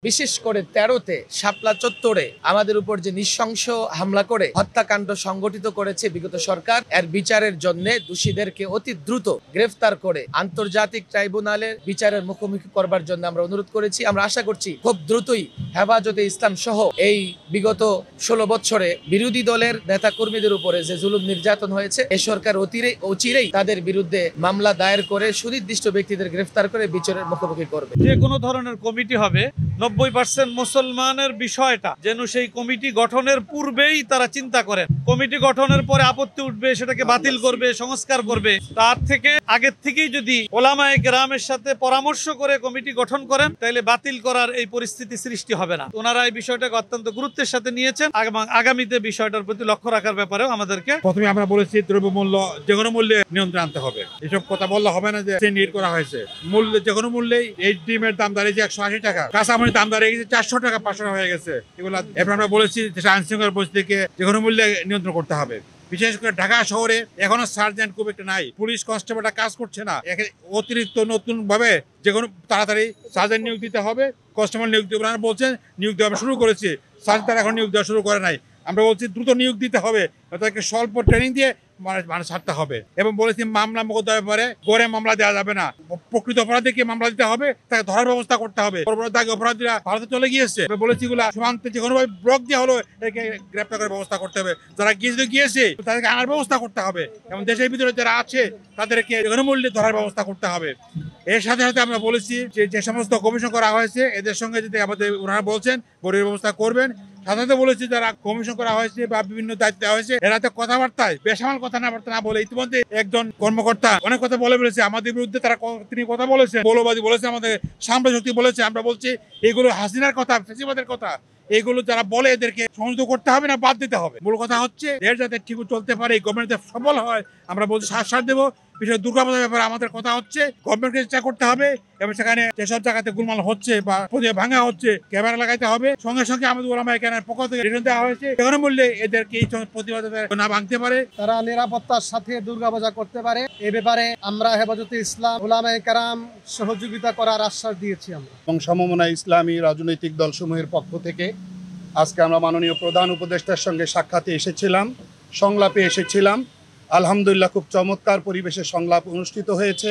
বিশেষ করে ১৩তে শাপলা চত্বরে আমাদের উপর যে নৃশংস হামলা করে হত্যাকাণ্ড সংগঠিত করেছে বিগত সরকার, এর বিচারের জন্য দোষীদেরকে অতি দ্রুত গ্রেফতার করে আন্তর্জাতিক ট্রাইব্যুনালের বিচারের মুখোমুখি করবার জন্য আমরা অনুরোধ করেছি। আমরা আশা করছি খুব দ্রুতই হেফাজতে ইসলাম সহ এই বিগত ১৬ বছরে বিরোধী দলের নেতা কর্মীদের উপরে যে জুলুম নির্যাতন হয়েছে, এই সরকার অচিরেই তাদের বিরুদ্ধে মামলা দায়ের করে সুনির্দিষ্ট ব্যক্তিদের গ্রেফতার করে বিচারের মুখোমুখি করবে। যে কোনো ধরনের কমিটি হবে, 90% মুসলমানের বিষয়টা যেন সেই কমিটি গঠনের পূর্বেই তারা চিন্তা করেন। কমিটি গঠনের পরে আপত্তি উঠবে, সেটাকে বাতিল করবে, সংস্কার করবে। তার থেকে আগের থেকেই যদি ওলামায়ে কেরামের সাথে পরামর্শ করে কমিটি গঠন করেন, তাহলে বাতিল করার এই পরিস্থিতি সৃষ্টি হবে না। ওনারা এই বিষয়টাকে অত্যন্ত গুরুত্বের সাথে নিয়েছেন এবং আগামীতে বিষয়টার প্রতি লক্ষ্য রাখার ব্যাপারেও আমাদেরকে প্রথমে আমরা বলেছি দ্রব্যমূল্য যে কোনো মূল্যে নিয়ন্ত্রণ আনতে হবে। এসব কথা বললে হবে না যে নির্ধারণ করা হয়েছে। মূল্য যে কোনো মূল্যেই এই ডিমের দাম দাঁড়িয়েছে 180 টাকা, কাঁচামরিচের দাম দাঁড়িয়ে গেছে 400 টাকা, 500 টাকা হয়ে গেছে। এগুলা এরপর আমরা বলেছি আইন শৃঙ্খলা পরিস্থিতিকে যে কোনো মূল্যে নিয়ন্ত্রণ করতে হবে। বিশেষ করে ঢাকা শহরে এখনো সার্জেন্ট খুব একটা নাই, পুলিশ কনস্টেবলটা কাজ করছে না। অতিরিক্ত নতুন ভাবে যে কোনো তাড়াতাড়ি সার্জেন্ট নিয়োগ দিতে হবে, কনস্টেবল নিয়োগ দিতে বলছেন, নিয়োগ দেওয়া শুরু করেছে। সার্জেন্ট এখন নিয়োগ দেওয়া শুরু করে নাই। আমরা বলছি দ্রুত নিয়োগ দিতে হবে, তাদেরকে স্বল্প ট্রেনিং দিয়ে মানে ছাড়তে হবে। এবং বলেছি মামলা মোকদ্দমার ব্যাপারে গড়ে মামলা দেওয়া যাবে না, প্রকৃত অপরাধীকে মামলা দিতে হবে, তাকে ধরার ব্যবস্থা করতে হবে। অপরাধীরা ভারতে চলে গিয়েছে, বলেছি এগুলা সীমান্তে যে কোনোভাবে ব্লক দেওয়া হলো একে গ্রেপ্তার করার ব্যবস্থা করতে হবে। যারা গিয়েছে তাদেরকে আনার ব্যবস্থা করতে হবে এবং দেশের ভিতরে যারা আছে তাদেরকে যে কোনো মূল্যে ধরার ব্যবস্থা করতে হবে। এর সাথে সাথে আমরা বলেছি যে সমস্ত কমিশন করা হয়েছে এদের সঙ্গে যদি আমাদের ওনারা বলছেন বড়ির ব্যবস্থা করবেন। সাধারণত বলেছি যারা কমিশন করা হয়েছে বা বিভিন্ন দায়িত্ব দেওয়া হয়েছে, এরা তো কথাবার্তায় বেসামাল কথা না বলে ইতিমধ্যে একজন কর্মকর্তা অনেক কথা বলেছে আমাদের বিরুদ্ধে। তিনি কথা বলেছেন, মৌলবাদী বলেছে, আমাদের সাম্রাজ্য শক্তি বলেছে। আমরা বলছি এগুলো হাসিনার কথা, ফেসিবাদের কথা। এগুলো যারা বলে এদেরকে সংযুক্ত করতে হবে না, বাদ দিতে হবে। মূল কথা হচ্ছে দেশ যাতে ঠিক চলতে পারে, গভর্নমেন্ট সফল হয়, আমরা বলছি সাথ দেবো। বিষয় দুর্গাপূজার ব্যাপারে আমাদের কথা হচ্ছে গভর্নমেন্টকে চেষ্টা করতে হবে এবং সেখানে যেসব জায়গাতে গোলমাল হচ্ছে বা ভাঙা হচ্ছে ক্যামেরা লাগাইতে হবে। সঙ্গে সঙ্গে আমাদের ওলামায়ে কেরামের পক্ষ থেকে রিটার্ন দেওয়া হয়েছে, যে কোনো মূল্যে এদেরকে এই প্রতিবাদ না ভাঙতে পারে, তারা নিরাপত্তার সাথে দুর্গাপূজা করতে পারে। এ ব্যাপারে আমরা হেফাজতে ইসলাম ওলামায়ে কেরাম সহযোগিতা করার আশ্বাস দিয়েছি। আমরা এবং সমমনা ইসলামী রাজনৈতিক দলসমূহের পক্ষ থেকে আজকে আমরা মাননীয় প্রধান উপদেষ্টার সঙ্গে সাক্ষাতে এসেছিলাম, সংলাপে এসেছিলাম। আলহামদুলিল্লাহ খুব চমৎকার পরিবেশে সংলাপ অনুষ্ঠিত হয়েছে।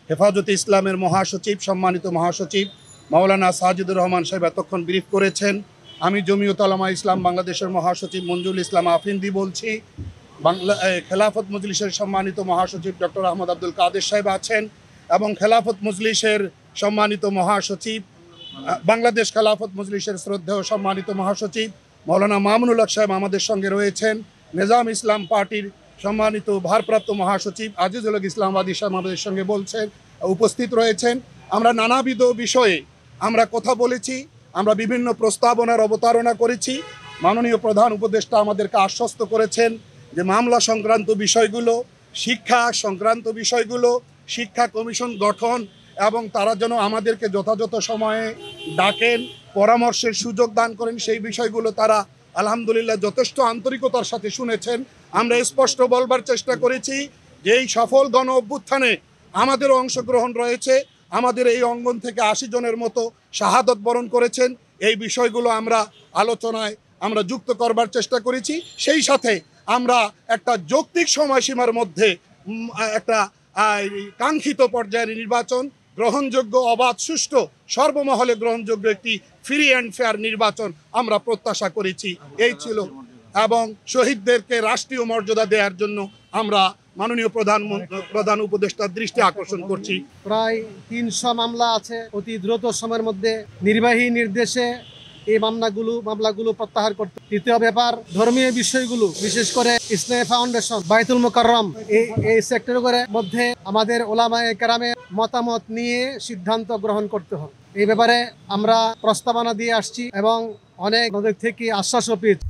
হেফাজতে ইসলামের মহাসচিব, সম্মানিত মহাসচিব মাওলানা সাজিদুর রহমান সাহেব এতক্ষণ ব্রিফ করেছেন। আমি জমিয়ত উলামা ইসলাম বাংলাদেশের মহাসচিব মঞ্জুরুল ইসলাম আফিন্দি বলছি। খেলাফত মজলিসের সম্মানিত মহাসচিব ডক্টর আহমদ আব্দুল কাদের সাহেব আছেন এবং খেলাফত মজলিসের সম্মানিত মহাসচিব, বাংলাদেশ খেলাফত মজলিসের শ্রদ্ধেয় সম্মানিত মহাসচিব মাওলানা মামুনুল হক সাহেব আমাদের সঙ্গে রয়েছেন। নিজাম ইসলাম পার্টির সম্মানিত ভারপ্রাপ্ত মহাসচিব আজিজুল হক ইসলামাবাদী সাহেব আমাদের সঙ্গে উপস্থিত রয়েছেন। আমরা নানাবিধ বিষয়ে আমরা কথা বলেছি, আমরা বিভিন্ন প্রস্তাবনার অবতারণা করেছি। মাননীয় প্রধান উপদেষ্টা আমাদেরকে আশ্বস্ত করেছেন যে মামলা সংক্রান্ত বিষয়গুলো, শিক্ষা সংক্রান্ত বিষয়গুলো, শিক্ষা কমিশন গঠন এবং তারা যেন আমাদেরকে যথাযথ সময়ে ডাকেন, পরামর্শের সুযোগ দান করেন, সেই বিষয়গুলো তারা আলহামদুলিল্লাহ যথেষ্ট আন্তরিকতার সাথে শুনেছেন। আমরা স্পষ্ট বলবার চেষ্টা করেছি যে এই সফল গণ অভ্যুত্থানে আমাদেরও অংশগ্রহণ রয়েছে। আমাদের এই অঙ্গন থেকে 80 জনের মতো শাহাদত বরণ করেছেন। এই বিষয়গুলো আমরা আলোচনায় যুক্ত করবার চেষ্টা করেছি। সেই সাথে আমরা একটা যৌক্তিক সময়সীমার মধ্যে একটা কাঙ্ক্ষিত পর্যায়ের নির্বাচন, গ্রহণযোগ্য, অবাধ, সুষ্ঠু, সর্বমহলে গ্রহণযোগ্য একটি ফ্রি অ্যান্ড ফেয়ার নির্বাচন আমরা প্রত্যাশা করেছি। এই ছিল এবং শহীদদেরকে রাষ্ট্রীয় মর্যাদা দেওয়ার জন্য আমরা মাননীয় প্রধান উপদেষ্টার দৃষ্টি আকর্ষণ করছি। প্রায় 300 মামলা আছে। অতি দ্রুত সময়ের মধ্যে নির্বাহী নির্দেশে এই মামলাগুলো প্রত্যাহার করতে। তৃতীয় ব্যাপার, ধর্মীয় বিষয়গুলো, বিশেষ করে ইসলামী ফাউন্ডেশন, বাইতুল মুকাররম, এই সেক্টরের মধ্যে আমাদের ওলামায়ে কেরামের মতামত নিয়ে সিদ্ধান্ত গ্রহণ করতে হবে। এই ব্যাপারে আমরা প্রস্তাবনা দিয়ে আসছি এবং অনেক থেকে আশ্বাসও পেয়েছি।